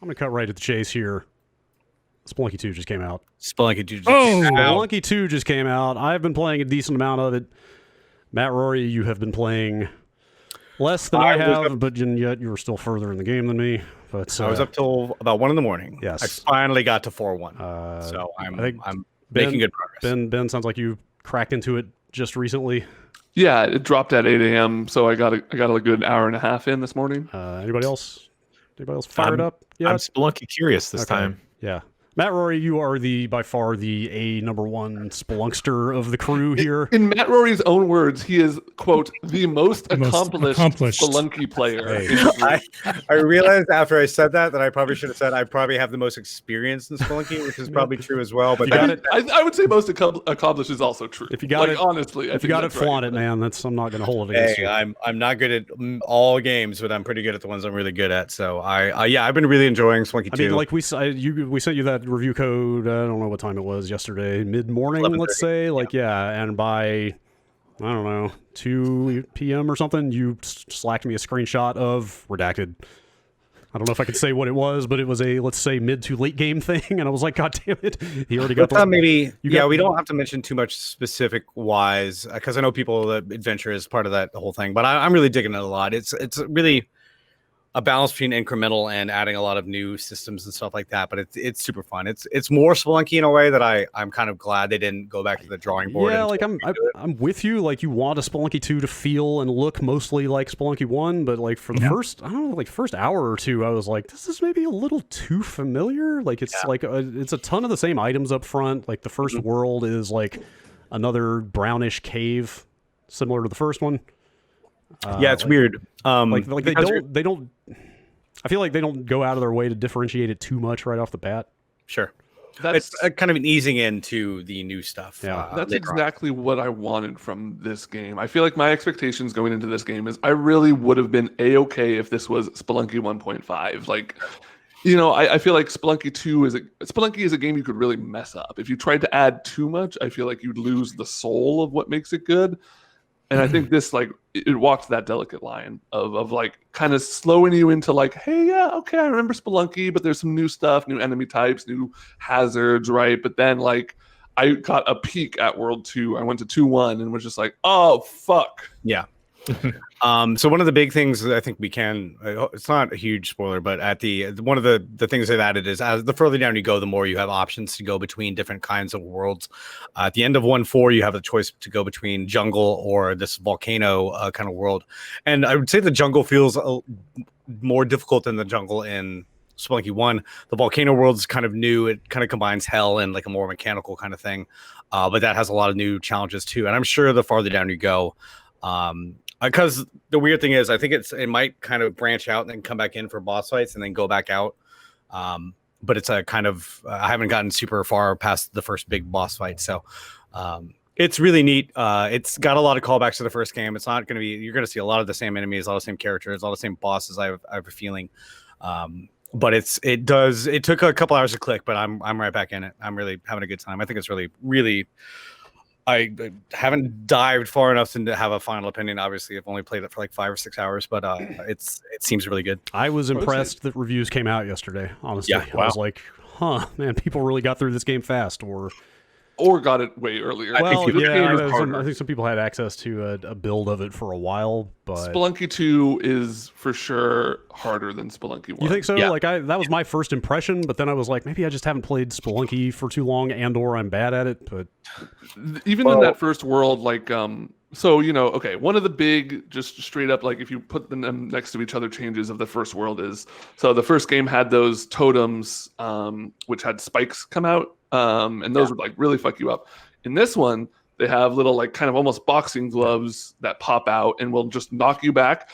I'm gonna cut right to the chase here. Spelunky 2 just came out. Spelunky 2 just came out. I've been playing a decent amount of it. Matt, Rorie, you have been playing less than I have, but yet you were still further in the game than me. But I was up till about 1 a.m. Yes, I finally got to 4-1. So I'm making good progress. Ben, sounds like you cracked into it just recently. Yeah, it dropped at 8 a.m. So I got a good hour and a half in this morning. Anybody else? Anybody else fired up? Yeah, I'm Spelunky curious this time. Yeah. Matt, Rorie, you are by far the number one Spelunkster of the crew here. In Matt Rorie's own words, he is, quote, the most accomplished Spelunky player. Hey. I realized after I said that I probably should have said I probably have the most experience in Spelunky, which is probably true as well. But I would say most accomplished is also true. If you got it, honestly, if you got it, flaunt it, man. I'm not going to hold it against you. I'm not good at all games, but I'm pretty good at the ones I'm really good at. So I've been really enjoying Spelunky 2. I mean, like we sent you that review code. I don't know what time it was yesterday, mid-morning, let's say. And by I don't know 2 p.m. or something, you slacked me a screenshot of redacted. I don't know if I could say what it was, but it was a, let's say, mid to late game thing, and I was like, God damn it, he already got. We don't have to mention too much specific wise because I know people that adventure is part of that whole thing, but I'm really digging it a lot. It's really a balance between incremental and adding a lot of new systems and stuff like that, but it's super fun. It's more Spelunky in a way that I'm kind of glad they didn't go back to the drawing board. Yeah, like I'm with you. Like, you want a Spelunky 2 to feel and look mostly like Spelunky 1, but like for the first hour or two, I was like, this is maybe a little too familiar. Like it's it's a ton of the same items up front. Like the first world is like another brownish cave, similar to the first one. It's weird. They don't. I feel like they don't go out of their way to differentiate it too much right off the bat. Sure, it's kind of an easing into the new stuff. Yeah, that's exactly what I wanted from this game. I feel like my expectations going into this game is I really would have been a-okay if this was Spelunky 1.5. Like, I feel like Spelunky is a game you could really mess up if you tried to add too much. I feel like you'd lose the soul of what makes it good. And I think this, it walked that delicate line of kind of slowing you into hey, yeah, okay, I remember Spelunky, but there's some new stuff, new enemy types, new hazards, right? But then, I got a peek at World 2. I went to 2-1 and was just like, oh, fuck. Yeah. So one of the big things that I think we can, it's not a huge spoiler, but one of the things they've added is as the further down you go, the more you have options to go between different kinds of worlds. At the end of 1.4, you have the choice to go between jungle or this volcano kind of world. And I would say the jungle feels more difficult than the jungle in Spelunky 1. The volcano world is kind of new. It kind of combines hell and a more mechanical kind of thing. But that has a lot of new challenges too. And I'm sure the farther down you go, because the weird thing is, I think it might kind of branch out and then come back in for boss fights and then go back out. But it's a kind of I haven't gotten super far past the first big boss fight, so it's really neat. It's got a lot of callbacks to the first game. It's not going to be you're going to see a lot of the same enemies, a lot of the same characters, a lot of the same bosses. I have a feeling, but it took a couple hours to click, but I'm right back in it. I'm really having a good time. I think it's really. I haven't dived far enough to have a final opinion. Obviously, I've only played it for 5 or 6 hours, but it seems really good. I was impressed that reviews came out yesterday. Honestly, I was like, "Huh, man, people really got through this game fast." Or got it way earlier. Well, I think some people had access to a build of it for a while, but Spelunky 2 is for sure harder than Spelunky 1. You think so? Yeah. That was my first impression, but then I was like, maybe I just haven't played Spelunky for too long, and/or I'm bad at it. But even in that first world, okay, one of the big, just straight up, if you put them next to each other, changes of the first world is, so the first game had those totems, which had spikes come out. And those would really fuck you up. In this one, they have little kind of almost boxing gloves that pop out and will just knock you back.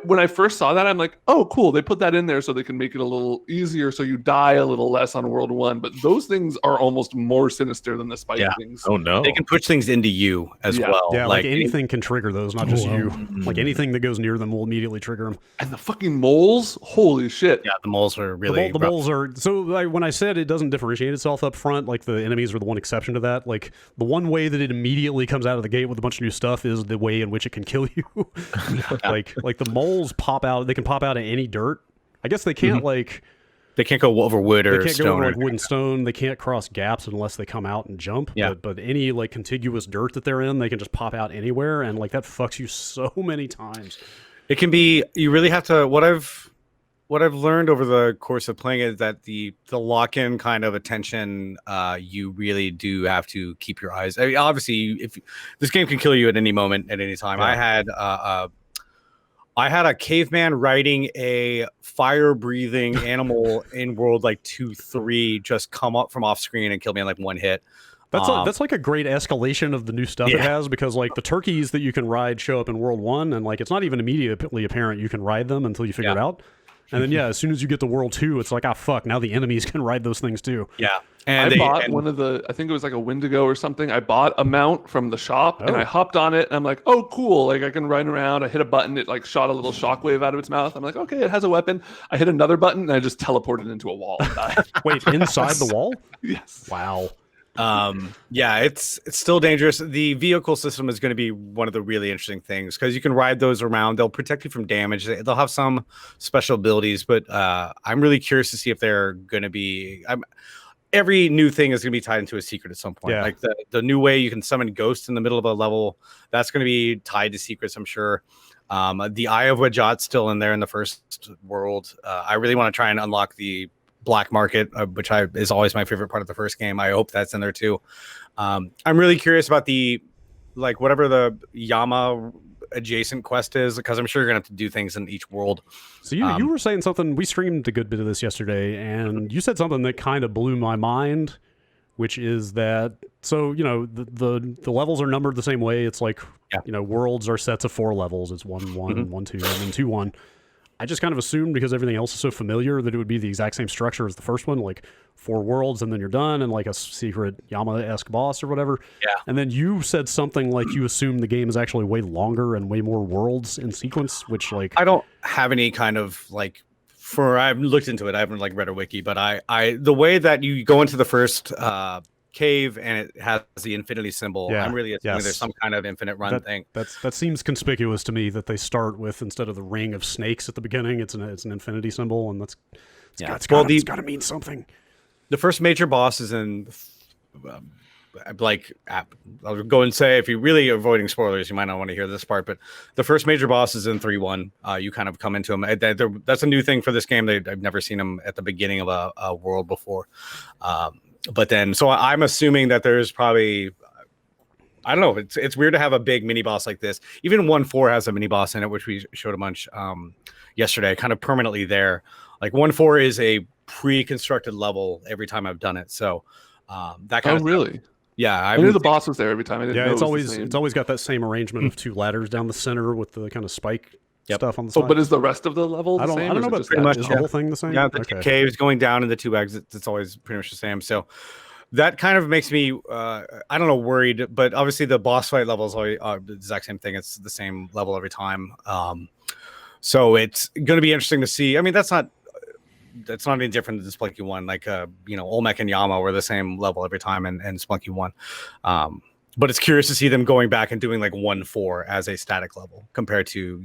When I first saw that, I'm like, oh, cool. They put that in there so they can make it a little easier so you die a little less on World 1. But those things are almost more sinister than the spike things. Oh, no. They can push things into you as well. Yeah, anything can trigger those, not just you. Anything that goes near them will immediately trigger them. And the fucking moles, holy shit. Yeah, the moles are really The moles are... So when I said it doesn't differentiate itself up front, the enemies are the one exception to that. The one way that it immediately comes out of the gate with a bunch of new stuff is the way in which it can kill you. The moles pop out. They can pop out of any dirt. I guess they can't They can't go over wood or they can't stone. go over like wood and stone. They can't cross gaps unless they come out and jump. Yeah. But any like contiguous dirt that they're in, they can just pop out anywhere, and like that fucks you so many times. It can be. You really have to. What I've learned over the course of playing is that the lock-in kind of attention, you really do have to keep your eyes. I mean, obviously, if this game can kill you at any moment, at any time. Yeah. I had a caveman riding a fire-breathing animal in World like 2-3 just come up from off screen and kill me in like one hit. That's like a great escalation of the new stuff it has, because like the turkeys that you can ride show up in World 1, and like it's not even immediately apparent you can ride them until you figure it out. And then as soon as you get to World 2, it's like, fuck, now the enemies can ride those things too. Yeah. And I bought one of the, I think it was like a Wendigo or something. I bought a mount from the shop and I hopped on it and I'm like, oh, cool. Like I can ride around. I hit a button. It like shot a little shockwave out of its mouth. I'm like, okay, it has a weapon. I hit another button and I just teleported into a wall and died. Wait, inside the wall? Yes. Wow. Yeah, it's still dangerous. The vehicle system is going to be one of the really interesting things because you can ride those around. They'll protect you from damage. They'll have some special abilities, but I'm really curious to see if they're going to be. Every new thing is going to be tied into a secret at some point. Yeah. Like the new way you can summon ghosts in the middle of a level, that's going to be tied to secrets, I'm sure. The Eye of Wajat's still in there in the first world. I really want to try and unlock the black market, which is always my favorite part of the first game. I hope that's in there too. I'm really curious about the whatever the Yama adjacent quest is, because I'm sure you're gonna have to do things in each world. So you were saying something. We streamed a good bit of this yesterday, and you said something that kind of blew my mind, which is that the levels are numbered the same way. It's like worlds are sets of 4 levels. It's 1, 1, 1, 2, and then 2, 1. I just kind of assumed, because everything else is so familiar, that it would be the exact same structure as the first one, like 4 worlds and then you're done, and like a secret Yama-esque boss or whatever. Yeah. And then you said something like you assume the game is actually way longer and way more worlds in sequence, which like I don't have any kind of I've looked into it. I haven't read a wiki, but I the way that you go into the first cave and it has the infinity symbol. Yeah. I'm really assuming there's some kind of infinite run thing. That seems conspicuous to me, that they start with, instead of the ring of snakes at the beginning, it's an infinity symbol, and it's got to mean something. The first major boss is in I'll go and say, if you're really avoiding spoilers, you might not want to hear this part, but the first major boss is in 3-1. You kind of come into him. That's a new thing for this game. I've never seen him at the beginning of a world before. But then, so I'm assuming that there's probably, I don't know. It's weird to have a big mini boss like this. Even 1-4 has a mini boss in it, which we showed a bunch yesterday, kind of permanently there. Like 1-4 is a pre-constructed level every time I've done it. So that kind of really? Stuff. Yeah, I knew the boss was there every time. I didn't know it's always got that same arrangement of 2 ladders down the center with the kind of spike stuff on the side. But is the rest of the level the same? I don't know, but pretty much is the whole thing the same? Yeah, the 2 caves going down and the 2 exits, it's always pretty much the same. So that kind of makes me, I don't know, worried. But obviously the boss fight level is always the exact same thing. It's the same level every time. So it's going to be interesting to see. I mean, that's not any different than Spelunky 1. Like, Olmec and Yama were the same level every time and Spelunky 1. But it's curious to see them going back and doing like 1-4 as a static level compared to,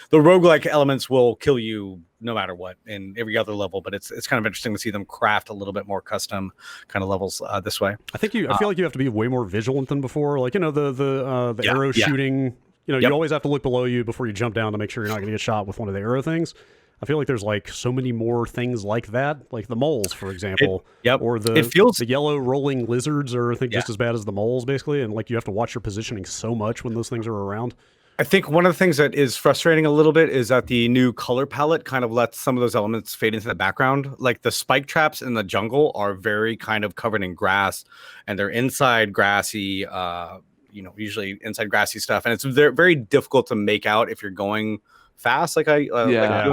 the roguelike elements will kill you no matter what in every other level. But it's kind of interesting to see them craft a little bit more custom kind of levels this way. I feel like you have to be way more vigilant than before. Like, the arrow shooting, you always have to look below you before you jump down to make sure you're not going to get shot with one of the arrow things. I feel like there's like so many more things like that, like the moles, for example, or the yellow rolling lizards are, I think, just as bad as the moles, basically. And like you have to watch your positioning so much when those things are around. I think one of the things that is frustrating a little bit is that the new color palette kind of lets some of those elements fade into the background. Like the spike traps in the jungle are very kind of covered in grass, and they're inside grassy, usually inside grassy stuff, and it's very difficult to make out if you're going fast. I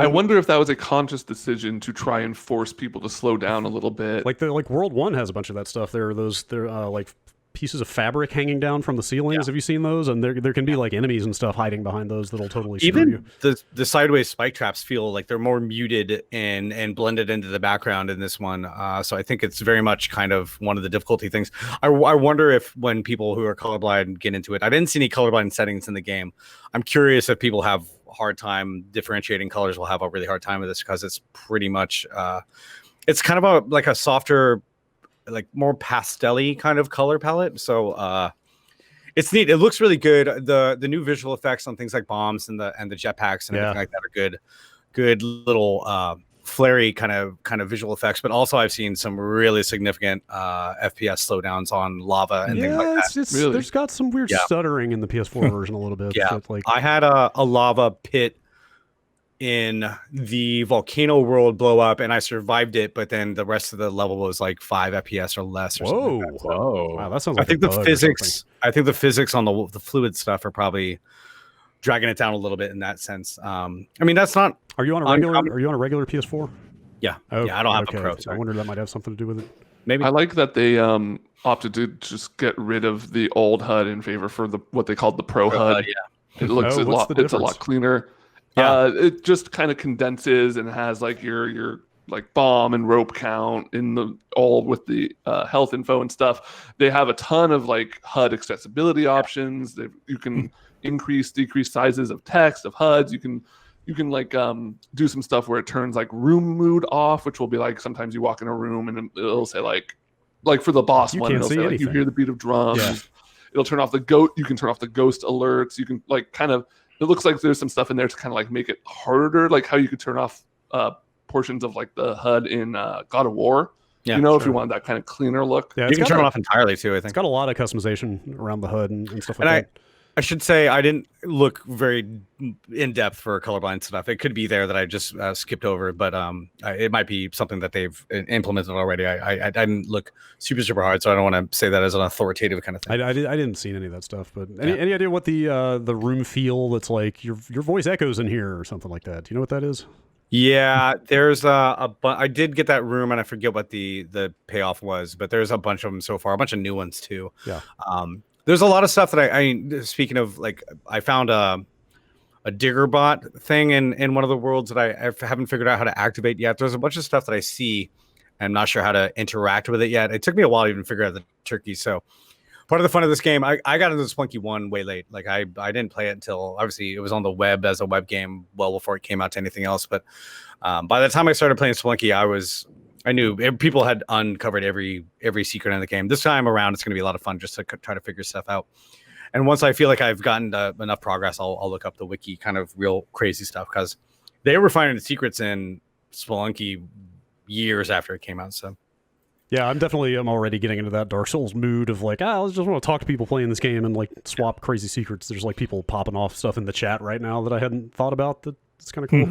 wonder if that was a conscious decision to try and force people to slow down a little bit. Like World 1 has a bunch of that stuff. There are like pieces of fabric hanging down from the ceilings. Have you seen those? And there can be like enemies and stuff hiding behind those that'll totally screw you. Even the sideways spike traps feel like they're more muted and blended into the background in this one. So I think it's very much kind of one of the difficulty things. I wonder if when people who are colorblind get into it, I didn't see any colorblind settings in the game. I'm curious if people have hard time differentiating colors, will have a really hard time with this, because it's pretty much it's kind of like a softer, like more pastel-y kind of color palette. So it's neat. It looks really good. The new visual effects on things like bombs and the jetpacks and everything like that are good little flary kind of visual effects. But also I've seen some really significant FPS slowdowns on lava and things like that. Really? There's got some weird stuttering in the PS4 version a little bit. Yeah, like I had a lava pit in the volcano world blow up, and I survived it. But then the rest of the level was like 5 FPS or less. Or something like that. Whoa! Wow, that sounds like I think the physics. I think the physics on the fluid stuff are probably dragging it down a little bit in that sense. I mean, that's not. Are you on a regular? Are you on a regular PS4? Yeah. Oh, yeah, I don't have a Pro. I wonder that might have something to do with it. Maybe. I like that they opted to just get rid of the old HUD in favor for what they called the Pro HUD. Yeah. It looks it's a lot cleaner. Yeah. It just kind of condenses and has like your like bomb and rope count in the all with the health info and stuff. They have a ton of like HUD accessibility options. You can increase, decrease sizes of text of HUDs. You can like do some stuff where it turns like room mood off, which will be like sometimes you walk in a room and it'll say like for the boss one, it'll say like you hear the beat of drums. Yeah. It'll turn off the goat. You can turn off the ghost alerts. You can like kind of. It looks like there's some stuff in there to kind of like make it harder, like how you could turn off portions of like the HUD in God of War. Yeah, if you want that kind of cleaner look. Yeah, you can turn it off entirely too. I think it's got a lot of customization around the HUD and stuff like that. I should say I didn't look very in depth for colorblind stuff. It could be there that I just skipped over, but it might be something that they've implemented already. I didn't look super hard, so I don't want to say that as an authoritative kind of thing. I didn't see any of that stuff, but any idea what the room feel that's like your voice echoes in here or something like that? Do you know what that is? Yeah, there's I did get that room, and I forget what the payoff was, but there's a bunch of them so far, a bunch of new ones too. Yeah. There's a lot of stuff that I speaking of, like, I found a digger bot thing in one of the worlds that I haven't figured out how to activate yet. There's a bunch of stuff that I see. I'm not sure how to interact with it yet. It took me a while to even figure out the turkey. So part of the fun of this game, I got into Spelunky 1 way late. Like I didn't play it until obviously it was on the web as a web game well before it came out to anything else. But by the time I started playing Spelunky, I knew people had uncovered every secret in the game. This time around, it's going to be a lot of fun just to try to figure stuff out. And once I feel like I've gotten enough progress, I'll look up the wiki, kind of real crazy stuff, because they were finding the secrets in Spelunky years after it came out. So yeah, I'm already getting into that Dark Souls mood of like, I just want to talk to people playing this game and like swap crazy secrets. There's like people popping off stuff in the chat right now that I hadn't thought about. It's kind of cool.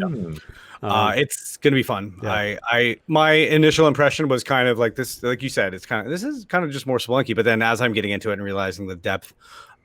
It's gonna be fun. Yeah. My initial impression was kind of like this, like you said, this is kind of just more Spelunky. But then as I'm getting into it and realizing the depth,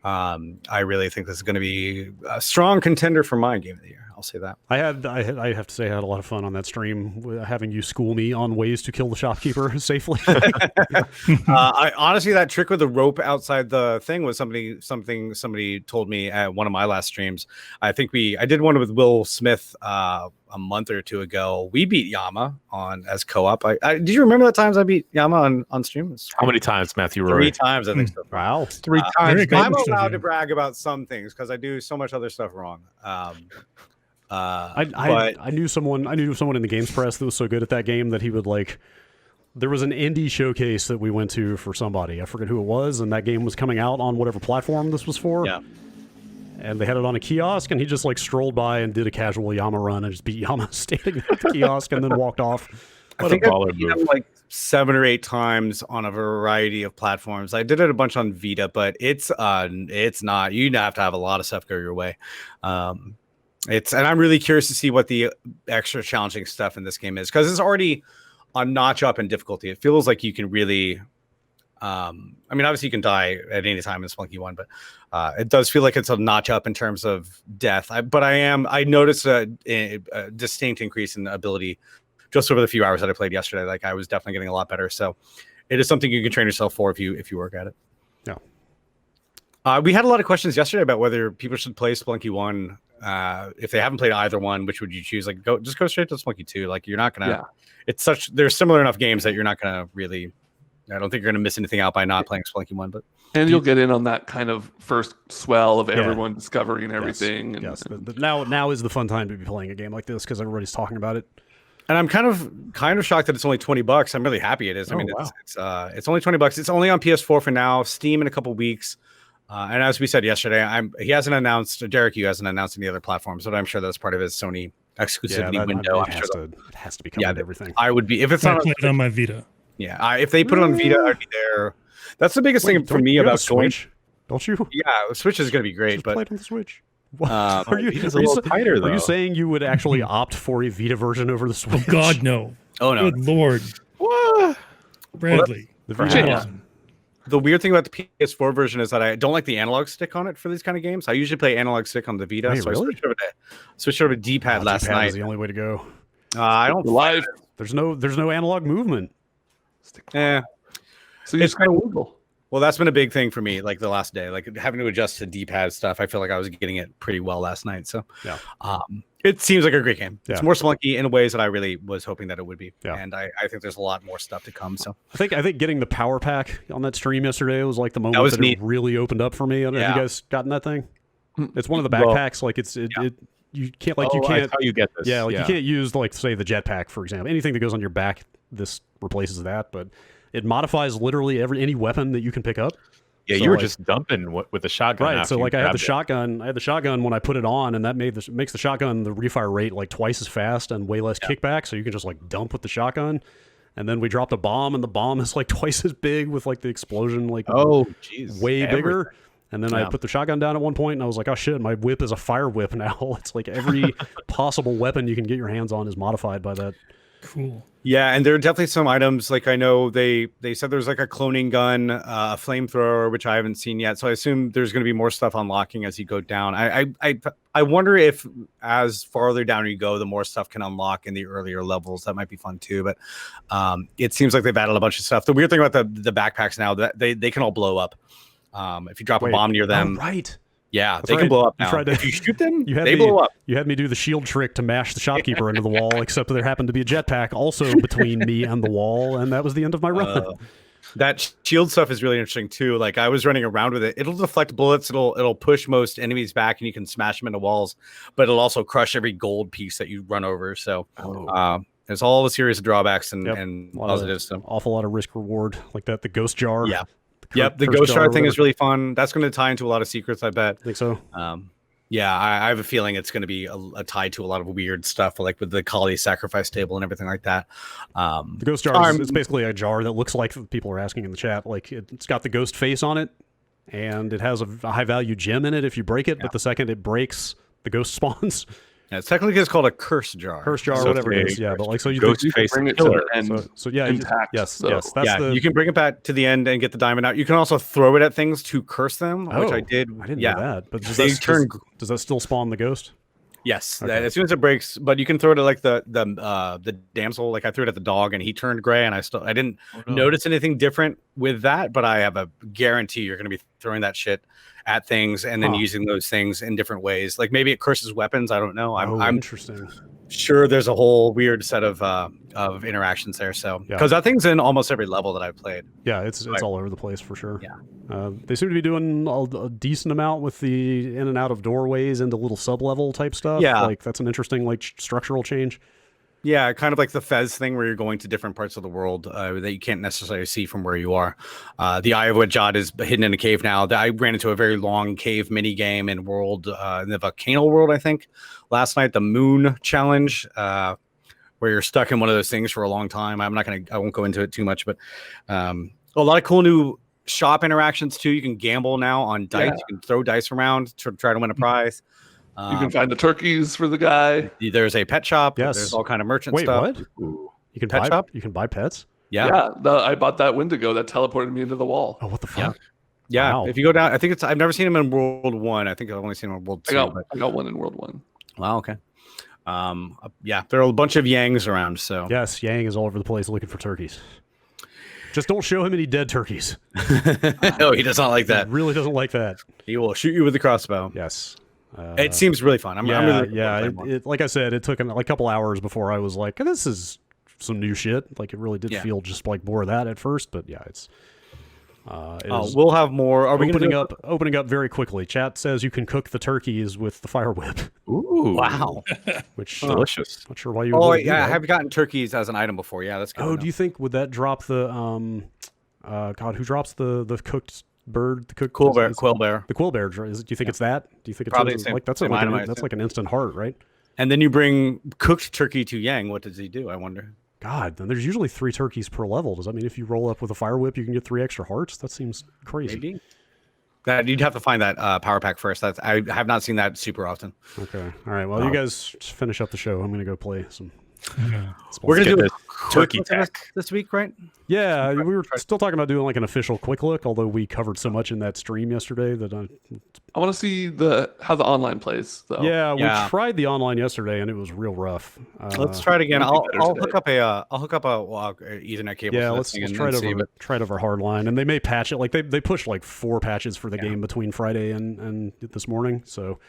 I really think this is going to be a strong contender for my game of the year. I'll say that. I have to say I had a lot of fun on that stream, having you school me on ways to kill the shopkeeper safely. I honestly, that trick with the rope outside the thing was somebody told me at one of my last streams. I did one with Will Smith a month or two ago. We beat Yama as co-op. Did you remember the times I beat Yama on stream? How many times, Matthew? 3 times, I think so. Wow, 3 times. I'm allowed to brag about some things because I do so much other stuff wrong. I knew someone in the games press that was so good at that game that he would like. There was an indie showcase that we went to for somebody. I forget who it was, and that game was coming out on whatever platform this was for. Yeah. And they had it on a kiosk, and he just like strolled by and did a casual Yama run and just beat Yama standing at the kiosk and then walked off. I think I beat him like 7 or 8 times on a variety of platforms. I did it a bunch on Vita, but it's not. You have to have a lot of stuff go your way. And I'm really curious to see what the extra challenging stuff in this game is, because it's already a notch up in difficulty. It feels like you can really, I mean, obviously you can die at any time in Spelunky 1, but it does feel like it's a notch up in terms of death. I noticed a distinct increase in ability just over the few hours that I played yesterday. Like I was definitely getting a lot better. So it is something you can train yourself for if you work at it. Yeah. We had a lot of questions yesterday about whether people should play Spelunky 1. If they haven't played either one, which would you choose? Like, go straight to Spelunky 2. Like, you're not gonna. Yeah. There's similar enough games that you're not gonna really. I don't think you're gonna miss anything out by not playing Spelunky 1. But you'll get in on that kind of first swell of everyone discovering everything. Yes. Now is the fun time to be playing a game like this because everybody's talking about it. And I'm kind of shocked that it's only $20. I'm really happy it is. I mean, it's only $20. It's only on PS4 for now. Steam in a couple weeks. And as we said yesterday, he hasn't announced. Derek, you hasn't announced any other platforms, but I'm sure that's part of his Sony exclusivity window. It has to be coming to everything. I would be if it's not played it on my Vita. Yeah, if they put it on Vita, I'd be there. That's the biggest thing for me about Switch. Don't you? Yeah, Switch is going to be great, but play it on the Switch. Are you saying you would actually opt for a Vita version over the Switch? Oh God, no! Oh no! Good Lord, What? Bradley. The weird thing about the PS4 version is that I don't like the analog stick on it for these kind of games. I usually play analog stick on the Vita, Wait, so really? I switched over to D-pad last D-pad night. is the only way to go. I don't live. There's no analog movement. Yeah. So you just kind of wiggle. Well, that's been a big thing for me, like the last day, like having to adjust to D-pad stuff. I feel like I was getting it pretty well last night. So yeah, it seems like a great game. Yeah. It's more Spelunky in ways that I really was hoping that it would be. Yeah. And I think there's a lot more stuff to come. So I think getting the power pack on that stream yesterday was like the moment that neat. it really opened up for me. Have you guys gotten that thing? It's one of the backpacks. Like you can't How you get this? Yeah, you can't use like say the jetpack for example. Anything that goes on your back, this replaces that. But it modifies literally any weapon that you can pick up. Yeah, so you were just dumping with the shotgun. Right. So like I had the shotgun. I had the shotgun when I put it on, and that makes the shotgun the refire rate like twice as fast and way less kickback. So you can just like dump with the shotgun. And then we dropped a bomb, and the bomb is like twice as big with like the explosion like way bigger. And then I put the shotgun down at one point, and I was like, oh shit, my whip is a fire whip now. It's like every possible weapon you can get your hands on is modified by that. Cool. Yeah, and there are definitely some items, like I know they said there's like a cloning gun, a flamethrower, which I haven't seen yet. So I assume there's going to be more stuff unlocking as you go down. I wonder if as farther down you go, the more stuff can unlock in the earlier levels. That might be fun too. But it seems like they've added a bunch of stuff. The weird thing about the backpacks now, that they can all blow up. If you drop a bomb near them. Right. Yeah, they can blow up now. If you shoot them, they blow up. You had me do the shield trick to mash the shopkeeper into the wall, except there happened to be a jetpack also between me and the wall, and that was the end of my run. That shield stuff is really interesting too. Like I was running around with it. It'll deflect bullets. It'll push most enemies back, and you can smash them into walls. But it'll also crush every gold piece that you run over. So there's all a series of drawbacks and positives. So awful lot of risk reward like that. The ghost jar. Yeah. The ghost jar thing is really fun. That's going to tie into a lot of secrets, I bet. I think so. Yeah, I have a feeling it's going to be a tie to a lot of weird stuff, like with the Kali sacrifice table and everything like that. The ghost jar it's basically a jar that looks like people are asking in the chat. Like it's got the ghost face on it, and it has a high value gem in it if you break it. But the second it breaks, the ghost spawns. Yeah, it's technically it's called a curse jar. Whatever it is. Yeah, but like so you ghost face bring it to the end. So yeah, intact. Yes. That's you can bring it back to the end and get the diamond out. You can also throw it at things to curse them, which I did. I didn't know that. But does that still spawn the ghost? Yes, as soon as it breaks. But you can throw it at like the damsel. Like I threw it at the dog, and he turned gray, and I didn't notice anything different with that. But I have a guarantee you're going to be throwing that shit at things and then using those things in different ways. Like maybe it curses weapons. I don't know. I'm interesting. Sure, there's a whole weird set of interactions there. So because that thing's in almost every level that I've played. Yeah, it's all over the place for sure. Yeah, they seem to be doing a decent amount with the in and out of doorways into little sub-level type stuff. Yeah, like that's an interesting like structural change. Yeah, kind of like the Fez thing where you're going to different parts of the world that you can't necessarily see from where you are. The Eye of Wajad is hidden in a cave now. I ran into a very long cave mini game in the Volcano World, I think, last night. The Moon Challenge, where you're stuck in one of those things for a long time. I won't go into it too much, but a lot of cool new shop interactions too. You can gamble now on dice. Yeah. You can throw dice around to try to win a prize. You can find the turkeys for the guy. There's a pet shop. Yes. There's all kind of merchant Wait, stuff. What? You can pet shop? You can buy pets? Yeah. I bought that Wendigo that teleported me into the wall. Oh, what the fuck? Yeah. Wow. If you go down, I've never seen him in World 1. I think I've only seen him in World 2. I got one in World 1. Wow, okay. There are a bunch of Yangs around, so. Yes, Yang is all over the place looking for turkeys. Just don't show him any dead turkeys. No, he does not like that. He really doesn't like that. He will shoot you with the crossbow. Yes. It seems really fun. I'm really like I said, it took like a couple hours before I was like, this is some new shit. Like it really did feel just like more of that at first, but yeah, it's is we'll have more. Are we gonna do opening up very quickly. Chat says you can cook the turkeys with the fire whip. Ooh, Wow, which delicious. Not sure why you. Oh would do yeah, I that. have gotten turkeys as an item before. Yeah, that's good. Oh, do you think would that drop the God, who drops the cooked bird? The cooked Quail bear. The quail bear. Do you think it's that? Do you think it's Probably like that's same like item, that's like an instant heart, right? And then you bring cooked turkey to Yang. What does he do? I wonder. God, then there's usually 3 turkeys per level. Does that mean if you roll up with a fire whip, you can get 3 extra hearts? That seems crazy. Maybe. That you'd have to find that power pack first. I have not seen that super often. Okay. All right. Well, you guys just finish up the show. I'm gonna go play some. We're gonna do this turkey tech this week, right? Yeah, we were still talking about doing like an official quick look, although we covered so much in that stream yesterday that I want to see how the online plays though. Yeah, we tried the online yesterday and it was real rough. Let's try it again. I'll hook up a Ethernet cable. Yeah, let's try it over hardline, and they may patch it. Like they pushed like 4 patches for the game between Friday and this morning, so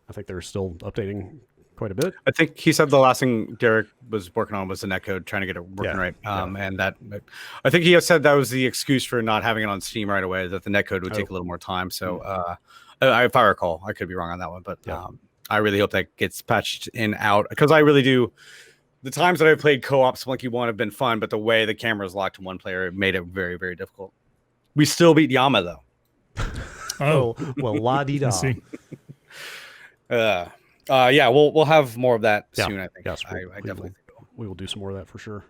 I think they're still updating quite a bit. I think he said the last thing Derek was working on was the netcode, trying to get it working right. And that I think he has said that was the excuse for not having it on Steam right away, that the netcode would take a little more time. So if I recall, I could be wrong on that one, but I really hope that gets patched in out, because I really do. The times that I've played co-op Spelunky 1 have been fun, but the way the camera is locked to one player made it very, very difficult. We still beat Yama though. Oh well, la di da. Yeah, we'll have more of that soon. I think. Yes, I definitely we will do some more of that for sure.